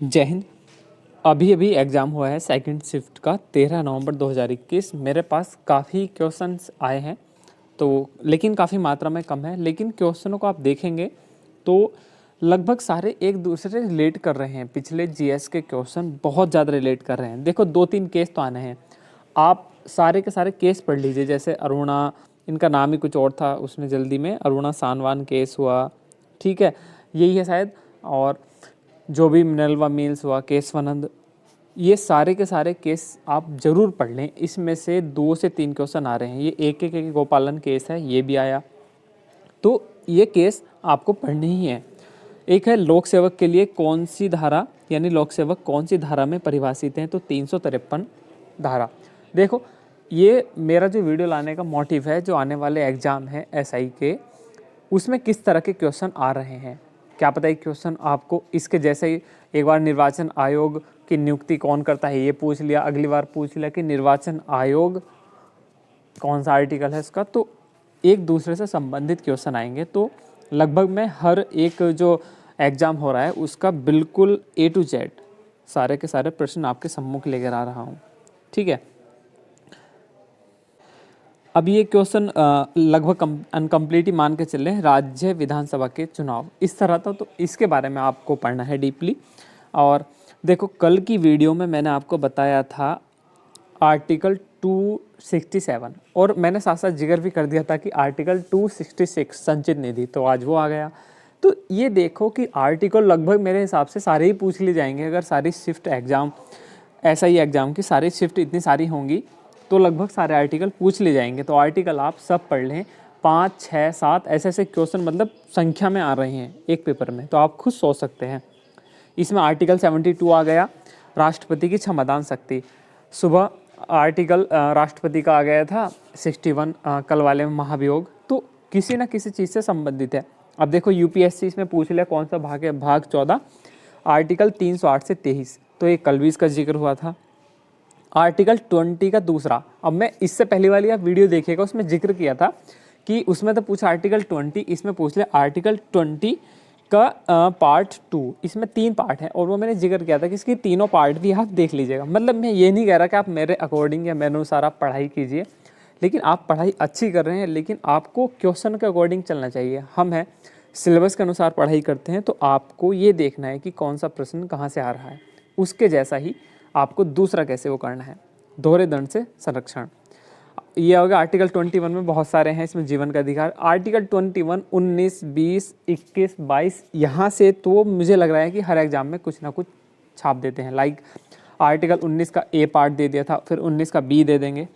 जय हिंद। अभी अभी एग्ज़ाम हुआ है सेकंड शिफ्ट का 13 नवंबर 2021। मेरे पास काफ़ी क्वेश्चंस आए हैं तो लेकिन काफ़ी मात्रा में कम है, लेकिन क्वेश्चनों को आप देखेंगे तो लगभग सारे एक दूसरे से रिलेट कर रहे हैं। पिछले जीएस के क्वेश्चन बहुत ज़्यादा रिलेट कर रहे हैं। देखो 2-3 केस तो आने हैं, आप सारे के सारे केस पढ़ लीजिए। जैसे अरुणा, इनका नाम ही कुछ और था उसमें जल्दी में, अरुणा सानवान केस हुआ, ठीक है, यही है शायद। और जो भी मिनरवा मिल्स हुआ, केशवानंद, ये सारे के सारे केस आप ज़रूर पढ़ लें। इसमें से 2 से 3 क्वेश्चन आ रहे हैं। ये एक गोपालन केस है, ये भी आया, तो ये केस आपको पढ़ने ही है। एक है लोक सेवक के लिए कौन सी धारा, यानी लोक सेवक कौन सी धारा में परिभाषित हैं, तो 353 धारा। देखो ये मेरा जो वीडियो लाने का मोटिव है, जो आने वाले एग्ज़ाम है एसआई के, उसमें किस तरह के क्वेश्चन आ रहे हैं, क्या पता है क्वेश्चन आपको इसके जैसे ही एक बार निर्वाचन आयोग की नियुक्ति कौन करता है ये पूछ लिया, अगली बार पूछ लिया कि निर्वाचन आयोग कौन सा आर्टिकल है इसका, तो एक दूसरे से संबंधित क्वेश्चन आएंगे। तो लगभग मैं हर एक जो एग्ज़ाम हो रहा है उसका बिल्कुल A to Z सारे के सारे प्रश्न आपके सम्मुख लेकर आ रहा हूँ, ठीक है। अब ये क्वेश्चन लगभग अनकम्प्लीट ही मान के चल रहे हैं। राज्य विधानसभा के चुनाव इस तरह था, तो इसके बारे में आपको पढ़ना है डीपली। और देखो कल की वीडियो में मैंने आपको बताया था आर्टिकल 267, और मैंने साथ साथ जिक्र भी कर दिया था कि आर्टिकल 266 संचित निधि, तो आज वो आ गया। तो ये देखो कि आर्टिकल लगभग मेरे हिसाब से सारे ही पूछ लिए जाएंगे। अगर सारी शिफ्ट एग्ज़ाम, ऐसा ही एग्ज़ाम की सारी शिफ्ट इतनी सारी होंगी तो लगभग सारे आर्टिकल पूछ ले जाएंगे। तो आर्टिकल आप सब पढ़ लें, 5, 6, 7 ऐसे ऐसे क्वेश्चन मतलब संख्या में आ रहे हैं एक पेपर में, तो आप खुद सोच सकते हैं। इसमें आर्टिकल 72 आ गया, राष्ट्रपति की क्षमतान शक्ति। सुबह आर्टिकल राष्ट्रपति का आ गया था 61, कल वाले में महाभियोग, तो किसी न किसी चीज़ से संबंधित है। अब देखो यूपीएससी इसमें पूछ लिया कौन सा भाग है, भाग 14, आर्टिकल 308 से 23, तो ये कल भी इसका जिक्र हुआ था। आर्टिकल 20 का दूसरा, अब मैं इससे पहले वाली आप वीडियो देखिएगा, उसमें जिक्र किया था कि उसमें तो पूछा आर्टिकल 20, इसमें पूछ लिया आर्टिकल 20 का पार्ट 2। इसमें 3 पार्ट हैं और वो मैंने जिक्र किया था कि इसकी तीनों पार्ट भी आप देख लीजिएगा। मतलब मैं ये नहीं कह रहा कि आप मेरे अकॉर्डिंग या मेरे अनुसार आप पढ़ाई कीजिए, लेकिन आप पढ़ाई अच्छी कर रहे हैं, लेकिन आपको क्वेश्चन के अकॉर्डिंग चलना चाहिए। हम हैं सिलेबस के अनुसार पढ़ाई करते हैं, तो आपको ये देखना है कि कौन सा प्रश्न कहाँ से आ रहा है, उसके जैसा ही आपको दूसरा कैसे वो करना है, दोहरे दंड से संरक्षण। ये होगा आर्टिकल 21 में बहुत सारे हैं, इसमें जीवन का अधिकार। आर्टिकल 21, 19, 20, 21, 22, यहाँ से तो मुझे लग रहा है कि हर एग्जाम में कुछ ना कुछ छाप देते हैं। लाइक आर्टिकल 19 का ए पार्ट दे दिया था, फिर 19 का बी दे देंगे,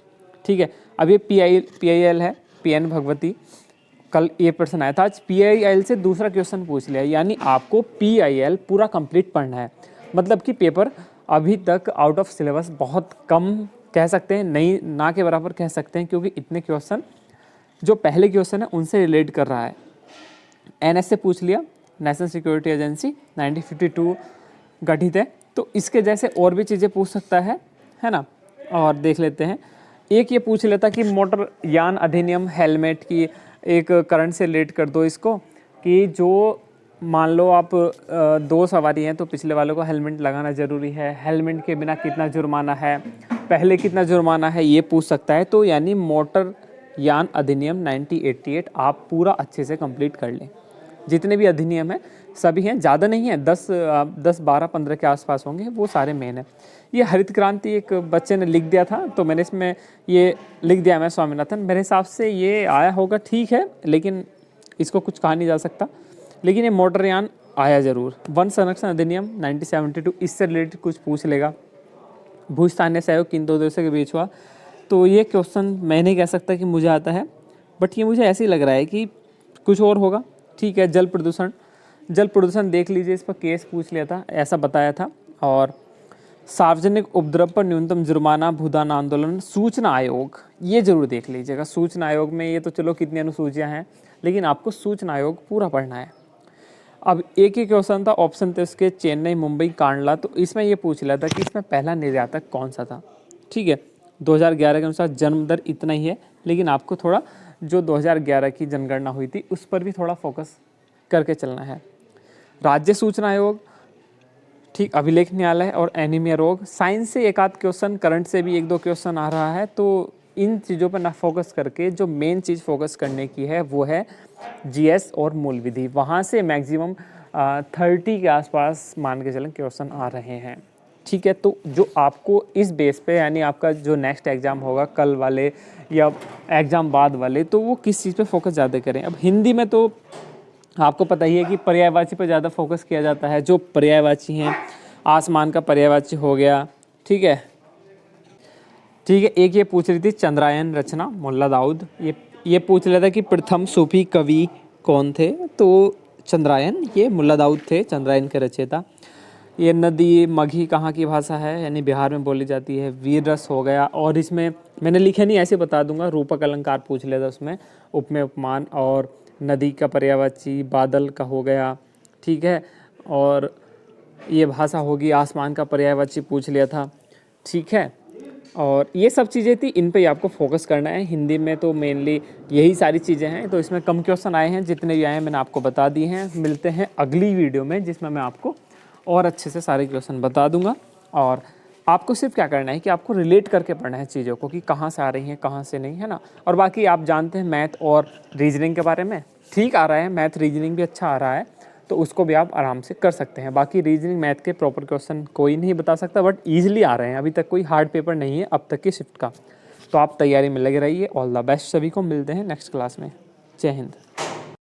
ठीक है। अब ये PIL है, PN भगवती, कल ये प्रश्न आया था, आज PIL से दूसरा क्वेश्चन पूछ लिया। यानी आपको PIL पूरा कंप्लीट पढ़ना है। मतलब कि पेपर अभी तक आउट ऑफ सिलेबस बहुत कम कह सकते हैं, नहीं ना के बराबर कह सकते हैं, क्योंकि इतने क्वेश्चन जो पहले क्वेश्चन है उनसे रिलेट कर रहा है। NS से पूछ लिया, नेशनल सिक्योरिटी एजेंसी 1952 गठित है, तो इसके जैसे और भी चीज़ें पूछ सकता है ना। और देख लेते हैं, एक ये पूछ लेता कि मोटर यान अधिनियम हेलमेट की एक करंट से रिलेट कर दो इसको, कि जो मान लो आप 2 सवारी हैं तो पिछले वालों को हेलमेट लगाना ज़रूरी है, हेलमेट के बिना कितना जुर्माना है, पहले कितना जुर्माना है, ये पूछ सकता है। तो यानी मोटर यान अधिनियम 1988 आप पूरा अच्छे से कंप्लीट कर लें। जितने भी अधिनियम हैं सभी हैं, ज़्यादा नहीं है, 10, 12, 15 के आसपास होंगे, वो सारे मेन है। ये हरित क्रांति एक बच्चे ने लिख दिया था, तो मैंने इसमें ये लिख दिया मैं स्वामीनाथन, मेरे हिसाब से ये आया होगा, ठीक है, लेकिन इसको कुछ कहा नहीं जा सकता। लेकिन ये मोटरयान आया ज़रूर। वन संरक्षण अधिनियम 1972, इससे रिलेटेड कुछ पूछ लेगा। भू स्थानीय सहयोग किन दो देशों के बीच हुआ, तो ये क्वेश्चन मैं नहीं कह सकता कि मुझे आता है, बट ये मुझे ऐसे ही लग रहा है कि कुछ और होगा, ठीक है। जल प्रदूषण देख लीजिए, इस पर केस पूछ लिया था, ऐसा बताया था। और सार्वजनिक उपद्रव पर न्यूनतम जुर्माना, भूदान आंदोलन, सूचना आयोग, ये जरूर देख लीजिएगा। सूचना आयोग में ये तो चलो कितनी अनुसूचियाँ हैं, लेकिन आपको सूचना आयोग पूरा पढ़ना है। अब एक ही क्वेश्चन था, ऑप्शन थे इसके चेन्नई, मुंबई, कांडला, तो इसमें ये पूछ लिया था कि इसमें पहला निर्यातक कौन सा था, ठीक है। 2011 के अनुसार जन्म दर इतना ही है, लेकिन आपको थोड़ा जो 2011 की जनगणना हुई थी उस पर भी थोड़ा फोकस करके चलना है। राज्य सूचना आयोग, ठीक, अभिलेख न्यायालय और एनीमिया रोग। साइंस से एक आध क्वेश्चन, करंट से भी एक दो क्वेश्चन आ रहा है, तो इन चीज़ों पर ना फोकस करके जो मेन चीज़ फोकस करने की है वो है जीएस और मूल विधि। वहाँ से मैक्सिमम 30 के आसपास मान के चलें क्वेश्चन आ रहे हैं। ठीक है, तो जो आपको इस बेस पे, यानी आपका जो नेक्स्ट एग्ज़ाम होगा कल वाले या एग्ज़ाम बाद वाले, तो वो किस चीज़ पे फोकस ज़्यादा करें। अब हिंदी में तो आपको पता ही है कि पर्यायवाची पर ज़्यादा फोकस किया जाता है। जो पर्यायवाची हैं, आसमान का पर्यायवाची हो गया, ठीक है। ठीक है, एक ये पूछ रही थी चंद्रायन रचना मुल्ला दाऊद, ये पूछ रहा था कि प्रथम सूफी कवि कौन थे, तो चंद्रायन ये मुल्ला दाऊद थे, चंद्रायन के रचयिता। ये नदी मगही कहाँ की भाषा है, यानी बिहार में बोली जाती है। वीर रस हो गया, और इसमें मैंने लिखा नहीं, ऐसे बता दूंगा, रूपक अलंकार पूछ लिया था उसमें, उपमेय उपमान, और नदी का पर्यायवाची बादल का हो गया, ठीक है। और ये भाषा होगी, आसमान का पर्यायवाची पूछ लिया था, ठीक है। और ये सब चीज़ें थी, इन पे ही आपको फोकस करना है। हिंदी में तो मेनली यही सारी चीज़ें हैं, तो इसमें कम क्वेश्चन आए हैं, जितने भी आए हैं मैंने आपको बता दिए हैं। मिलते हैं अगली वीडियो में, जिसमें मैं आपको और अच्छे से सारे क्वेश्चन बता दूंगा। और आपको सिर्फ क्या करना है कि आपको रिलेट करके पढ़ना है चीज़ों को, कि कहाँ से आ रही हैं कहाँ से नहीं, है ना। और बाकी आप जानते हैं मैथ और रीजनिंग के बारे में, ठीक आ रहा है, मैथ रीजनिंग भी अच्छा आ रहा है, तो उसको भी आप आराम से कर सकते हैं। बाकी रीजनिंग मैथ के प्रॉपर क्वेश्चन कोई नहीं बता सकता, बट ईजिली आ रहे हैं, अभी तक कोई हार्ड पेपर नहीं है अब तक की शिफ्ट का। तो आप तैयारी में लगे रहिए। ऑल द बेस्ट सभी को, मिलते हैं नेक्स्ट क्लास में। जय हिंद।